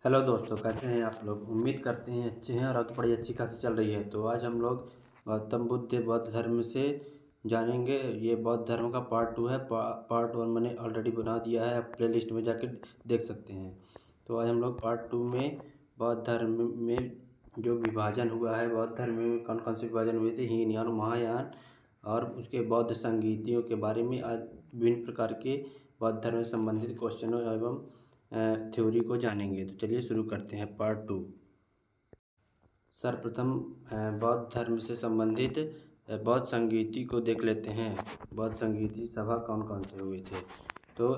Hello दोस्तों, कैसे हैं आप लोग। उम्मीद करते हैं अच्छे हैं और अब तो बड़ी अच्छी खासी चल रही है। तो आज हम लोग गौतम बुद्ध बौद्ध धर्म से जानेंगे। ये बौद्ध धर्म का पार्ट 2 है। पार्ट 1 मैंने ऑलरेडी बना दिया है, आप प्ले लिस्ट में जाके देख सकते हैं। तो आज हम लोग पार्ट 2 में बौद्ध धर्म में जो विभाजन हुआ है, बौद्ध धर्म में कौन कौन से विभाजन हुए थे, हीन यान महायान और उसके बौद्ध संगीतियों के बारे में आज विभिन्न प्रकार के बौद्ध धर्म से संबंधित क्वेश्चनों एवं थ्योरी को जानेंगे। तो चलिए शुरू करते हैं पार्ट 2। सर्वप्रथम बौद्ध धर्म से संबंधित बौद्ध संगीति को देख लेते हैं। बौद्ध संगीति सभा कौन कौन से हुए थे। तो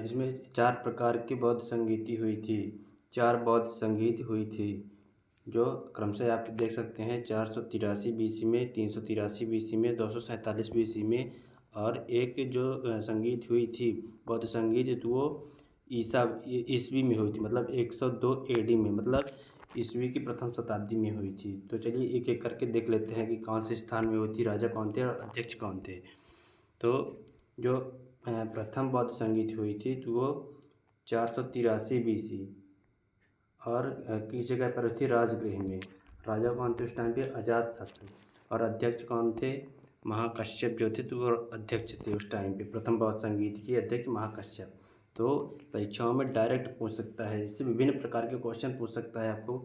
इसमें 4 प्रकार की बौद्ध संगीति हुई थी। 4 बौद्ध संगीत हुई थी जो क्रमशः आप देख सकते हैं। 483 बीसी में, 383 बीसी में, 247 बीसी में और एक जो संगीत हुई थी बौद्ध संगीत, तो वो ईस्वी में हुई थी, मतलब 102 एडी में, मतलब ईस्वी की प्रथम शताब्दी में हुई थी। तो चलिए एक एक करके देख लेते हैं कि कौन से स्थान में हुई थी, राजा कौन थे और अध्यक्ष कौन थे। तो जो प्रथम बौद्ध संगीत हुई थी तो वो 483 बीसी और किस जगह पर हुई थी, राजगृह में। राजा कौन थे उस टाइम पे, अजातशत्रु। और अध्यक्ष कौन थे, महाकश्यप जो थे, तो वो अध्यक्ष थे उस टाइम पे। प्रथम बौद्ध संगीत के अध्यक्ष महाकश्यप। तो परीक्षाओं में डायरेक्ट पूछ सकता है, इससे विभिन्न प्रकार के क्वेश्चन पूछ सकता है आपको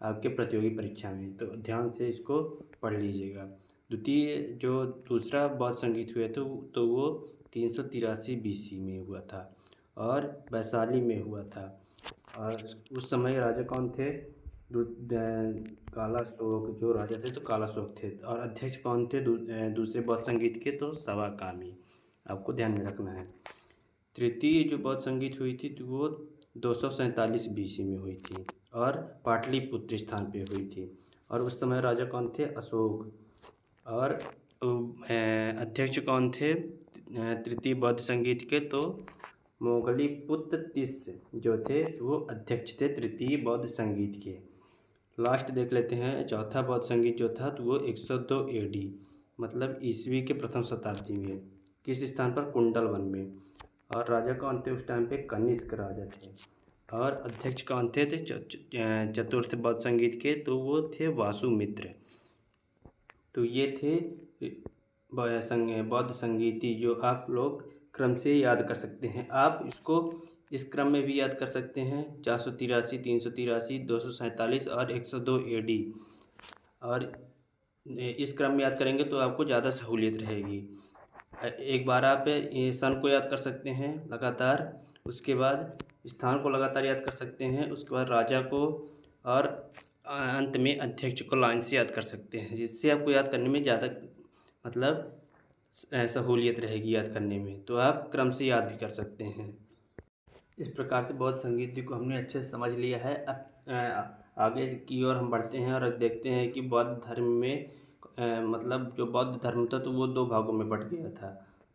आपके प्रतियोगी परीक्षा में। तो ध्यान से इसको पढ़ लीजिएगा। द्वितीय जो दूसरा बौद्ध संगीत हुआ तो वो 383 बीसी में हुआ था और वैशाली में हुआ था। और उस समय राजा कौन थे, कालाशोक जो राजा थे तो कालाशोक थे। और अध्यक्ष कौन थे दूसरे बौद्ध संगीत के, तो सवाकामी। आपको ध्यान में रखना है। तृतीय जो बौद्ध संगीत हुई थी तो वो 247 बीसी में हुई थी और पाटलिपुत्र स्थान पे हुई थी। और उस समय राजा कौन थे, अशोक। और अध्यक्ष कौन थे तृतीय बौद्ध संगीत के, तो मोगलीपुत्र तिस्य जो थे वो अध्यक्ष थे तृतीय बौद्ध संगीत के। लास्ट देख लेते हैं, चौथा बौद्ध संगीत जो था तो वो 102 एडी, मतलब ईस्वी के प्रथम शताब्दी में। किस स्थान पर, कुंडल वन में। और राजा कौन थे उस टाइम पे, कनिष्क राजा थे। और अध्यक्ष कौन थे चतुर्थ बौद्ध संगीत के, तो वो थे वासुमित्र। तो ये थे बौद्ध संगीति जो आप लोग क्रम से याद कर सकते हैं। आप इसको इस क्रम में भी याद कर सकते हैं, 483, 383, 247 और 102 एडी। और इस क्रम में याद करेंगे तो आपको ज़्यादा सहूलियत रहेगी। एक बार आप सन को याद कर सकते हैं लगातार, उसके बाद स्थान को लगातार याद कर सकते हैं, उसके बाद राजा को, और अंत में अध्यक्ष को लाइन से याद कर सकते हैं, जिससे आपको याद करने में ज़्यादा मतलब सहूलियत रहेगी याद करने में। तो आप क्रम से याद भी कर सकते हैं। इस प्रकार से बौद्ध संगीत जी को हमने अच्छे से समझ लिया है। अब आगे की ओर हम बढ़ते हैं और अब देखते हैं कि बौद्ध धर्म में मतलब जो बौद्ध धर्म था तो वो 2 भागों में बँट गया था।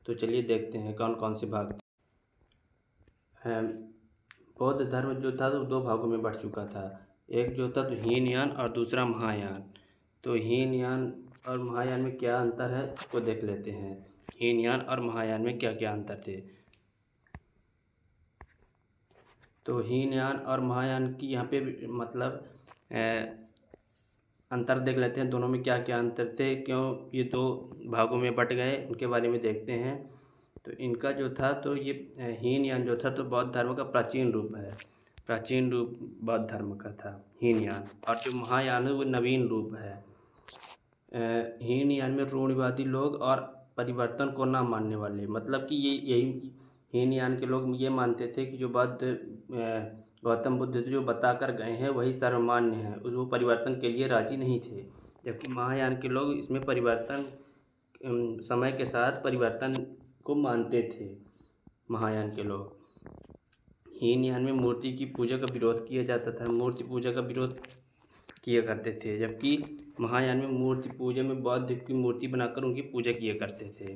तो चलिए देखते हैं कौन कौन से भाग थे। बौद्ध धर्म जो था तो 2 भागों में बँट चुका था। एक जो था तो हीनयान और दूसरा महायान। तो हीनयान और महायान में क्या अंतर है वो देख लेते हैं। हीनयान और महायान में क्या क्या अंतर थे। तो हीनयान और महायान की यहाँ पे मतलब अंतर देख लेते हैं, दोनों में क्या क्या अंतर थे, क्यों ये 2 भागों में बँट गए, उनके बारे में देखते हैं। तो इनका जो था तो ये हीनयान जो था तो बौद्ध धर्म का प्राचीन रूप है। प्राचीन रूप बौद्ध धर्म का था हीनयान। और जो महायान है वो नवीन रूप है। हीनयान में रूढ़िवादी लोग और परिवर्तन को ना मानने वाले, मतलब कि ये यही हीनयान के लोग ये मानते थे कि जो गौतम बुद्ध जो बता कर गए हैं वही सर्वमान्य है, वो परिवर्तन के लिए राजी नहीं थे। जबकि महायान के लोग इसमें परिवर्तन, समय के साथ परिवर्तन को मानते थे महायान के लोग। हीनयान में मूर्ति की पूजा का विरोध किया जाता था, मूर्ति पूजा का विरोध किया करते थे। जबकि महायान में मूर्ति पूजा में बौद्ध की मूर्ति बनाकर उनकी पूजा किया करते थे।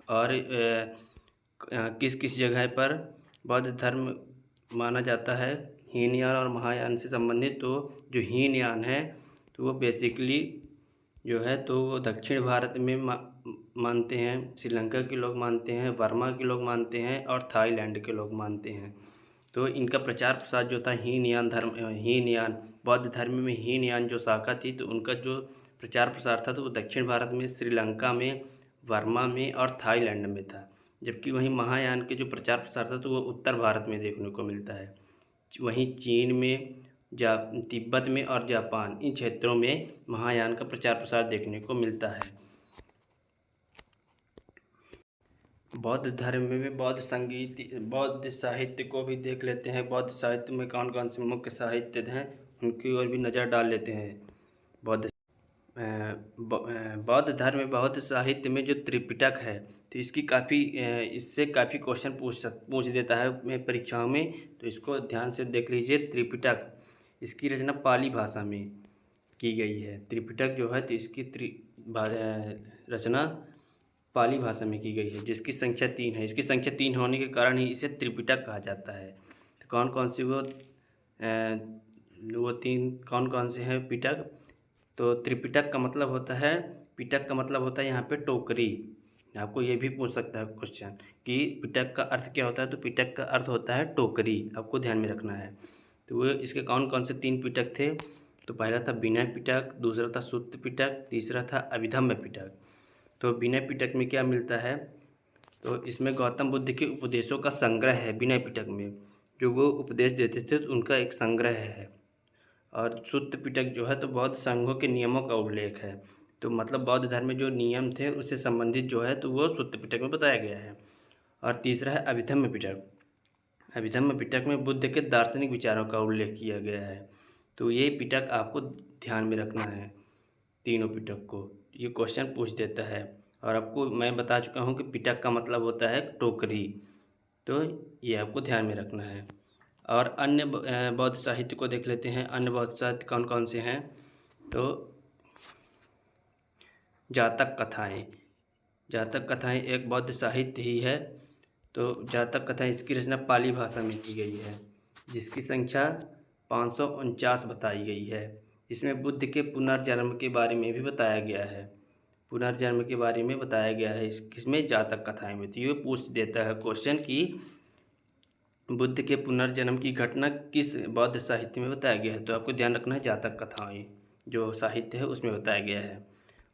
और किस किस जगह पर बौद्ध धर्म माना जाता है हीनयान और महायान से संबंधित। तो जो हीनयान है तो वो बेसिकली जो है तो वो दक्षिण भारत में मानते हैं, श्रीलंका के लोग मानते हैं, बर्मा के लोग मानते हैं और थाईलैंड के लोग मानते हैं। तो इनका प्रचार प्रसार जो था हीनयान बौद्ध धर्म में हीनयान जो शाखा थी, तो उनका जो प्रचार प्रसार था तो वो दक्षिण भारत में, श्रीलंका में, बर्मा में और थाईलैंड में था। जबकि वहीं महायान के जो प्रचार प्रसार था तो वो उत्तर भारत में देखने को मिलता है। वहीं चीन में, तिब्बत में और जापान, इन क्षेत्रों में महायान का प्रचार प्रसार देखने को मिलता है। बौद्ध धर्म में बौद्ध संगीत, बौद्ध साहित्य को भी देख लेते हैं। बौद्ध साहित्य में कौन कौन से मुख्य साहित्य हैं उनकी ओर भी नज़र डाल लेते हैं। बौद्ध धर्म में बौद्ध साहित्य में जो त्रिपिटक है, तो इसकी इससे काफ़ी क्वेश्चन पूछ देता है परीक्षाओं में, तो इसको ध्यान से देख लीजिए। त्रिपिटक, इसकी रचना पाली भाषा में की गई है। त्रिपिटक जो है तो इसकी रचना पाली भाषा में की गई है, जिसकी संख्या 3 है। इसकी संख्या 3 होने के कारण ही इसे त्रिपिटक कहा जाता है। तो कौन कौन से वो 3 कौन कौन से हैं पिटक? तो त्रिपिटक का मतलब होता है, पिटक का मतलब होता है यहाँ पे टोकरी। आपको ये भी पूछ सकता है क्वेश्चन कि पिटक का अर्थ क्या होता है, तो पिटक का अर्थ होता है टोकरी, आपको ध्यान में रखना है। तो वो इसके कौन कौन से 3 पिटक थे? तो पहला था विनय पिटक, दूसरा था सुत्त पिटक, तीसरा था अभिधम्म पिटक। तो विनय पिटक में क्या मिलता है? तो इसमें गौतम बुद्ध के उपदेशों का संग्रह है। विनय पिटक में जो वो उपदेश देते थे तो उनका एक संग्रह है। और सुत्त पिटक जो है तो बौद्ध संघों के नियमों का उल्लेख है। तो मतलब बौद्ध धर्म में जो नियम थे उससे संबंधित जो है तो वो सुत्त पिटक में बताया गया है। और तीसरा है अभिधम्म पिटक। अभिधम्म पिटक में बुद्ध के दार्शनिक विचारों का उल्लेख किया गया है। तो ये पिटक आपको ध्यान में रखना है, तीनों पिटक को, ये क्वेश्चन पूछ देता है। और आपको मैं बता चुका हूँ कि पिटक का मतलब होता है टोकरी, तो ये आपको ध्यान में रखना है। और अन्य बौद्ध साहित्य को देख लेते हैं। अन्य बौद्ध साहित्य कौन कौन से हैं? तो जातक कथाएँ, जातक कथाएँ एक बौद्ध साहित्य ही है। तो जातक कथाएँ, इसकी रचना पाली भाषा में की गई है, जिसकी संख्या 549 बताई गई है। इसमें बुद्ध के पुनर्जन्म के बारे में भी बताया गया है। पुनर्जन्म के बारे में बताया गया है इसमें जातक कथाएँ में। तो ये पूछ देता है क्वेश्चन कि बुद्ध के पुनर्जन्म की घटना किस बौद्ध साहित्य में बताया गया है? तो आपको ध्यान रखना है जातक कथाएँ जो साहित्य है उसमें बताया गया है।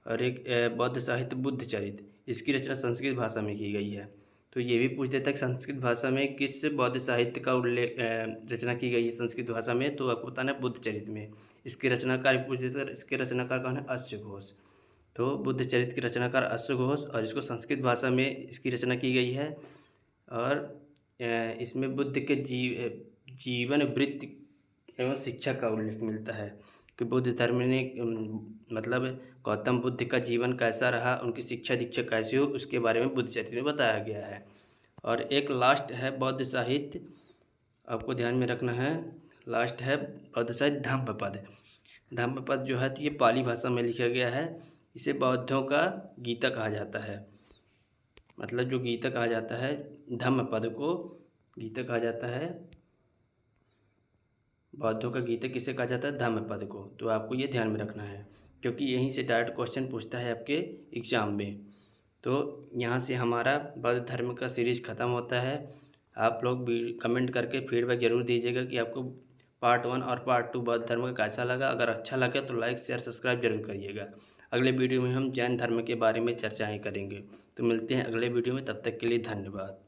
और एक बौद्ध साहित्य बुद्ध चरित्र, इसकी रचना संस्कृत भाषा में की गई है। तो ये भी पूछ देता है कि संस्कृत भाषा में किस बौद्ध साहित्य का रचना की गई है संस्कृत भाषा में? तो आपको बताना है बुद्ध चरित्र में। इसके रचनाकार भी पूछ देता है, इसके रचनाकार कौन है? अश्व घोष। तो बुद्ध चरित्र के रचनाकार अश्व घोष, और इसको संस्कृत भाषा में इसकी रचना की गई है। और इसमें बुद्ध के जीवन वृत्ति एवं शिक्षा का उल्लेख मिलता है कि बुद्ध धर्म ने मतलब गौतम बुद्ध का जीवन कैसा रहा, उनकी शिक्षा दीक्षा कैसी हो, उसके बारे में बुद्ध चरित्र में बताया गया है। और एक लास्ट है बौद्ध साहित्य, आपको ध्यान में रखना है, लास्ट है बौद्ध साहित्य धम्मपद। धम्मपद जो है तो ये पाली भाषा में लिखा गया है। इसे बौद्धों का गीता कहा जाता है। मतलब जो गीता कहा जाता है, धम्मपद को गीता कहा जाता है। बौद्धों का गीता किसे कहा जाता है? धम्मपद को। तो आपको ये ध्यान में रखना है, क्योंकि यहीं से डायरेक्ट क्वेश्चन पूछता है आपके एग्ज़ाम में। तो यहाँ से हमारा बौद्ध धर्म का सीरीज़ ख़त्म होता है। आप लोग भी कमेंट करके फीडबैक ज़रूर दीजिएगा कि आपको पार्ट 1 और पार्ट 2 बौद्ध धर्म का कैसा लगा। अगर अच्छा लगा तो लाइक शेयर सब्सक्राइब जरूर करिएगा। अगले वीडियो में हम जैन धर्म के बारे में चर्चाएँ करेंगे। तो मिलते हैं अगले वीडियो में, तब तक के लिए धन्यवाद।